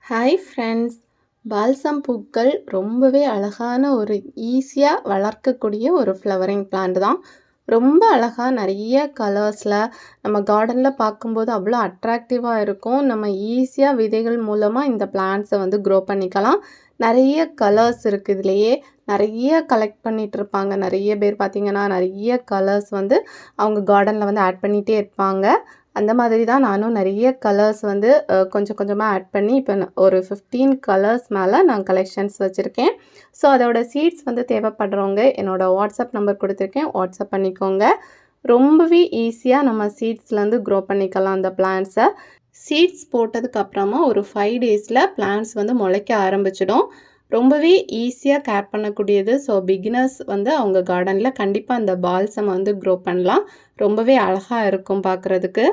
Hi friends! Balsam பூக்கள் ரொம்பவே அழகான ஒரு ஈஸியா வளர்க்கக்கூடிய ஒரு ஃப்ளவரிங் பிளான்ட் தான். ரொம்ப அழகா நெறைய கலர்ஸ்ல நம்ம கார்டன்ல பார்க்கும்போது அவ்வளோ அட்ராக்டிவா இருக்கும். நம்ம ஈஸியா விதைகள் மூலமா இந்த பிளான்ட்ஸ வந்து க்ரோ பண்ணிக்கலாம். நெறைய கலர்ஸ் இருக்கு இதுலயே. நெறைய கலெக்ட் பண்ணிட்டு இருப்பாங்க. நெறைய பேர் பார்த்தீங்கன்னா, நெறைய கலர்ஸ் வந்து அவங்க கார்டன்ல வந்து ஆட் பண்ணிட்டே இருப்பாங்க. அந்த மாதிரி தான் நானும் நெறைய கலர்ஸ் வந்து கொஞ்சம் கொஞ்சமா ஆட் பண்ணி இப்போ ஒரு 15 கலர்ஸ் மேல நான் கலெக்ஷன்ஸ் வச்சிருக்கேன். ஸோ அதோட சீட்ஸ் வந்து தேவைப்படுறவங்க என்னோட வாட்ஸ்அப் நம்பர் குடுத்துருக்கேன். வாட்ஸ்அப் பண்ணிக்கோங்க. ரொம்பவே ஈஸியா நம்ம சீட்ஸ்லேருந்து க்ரோ பண்ணிக்கலாம் அந்த பிளான்ட்ஸ. சீட்ஸ் போட்டதுக்கு அப்புறமா ஒரு 5 டேஸ்ல பிளான்ட்ஸ் வந்து முளைக்க ஆரம்பிச்சிடும். ரொம்பவே ஈஸியா கேர் பண்ணக்கூடியது. ஸோ பிகினர்ஸ் வந்து அவங்க கார்டன்ல கண்டிப்பா அந்த பால்சம் வந்து க்ரோ பண்ணலாம். ரொம்பவே அழகா இருக்கும் பார்க்குறதுக்கு.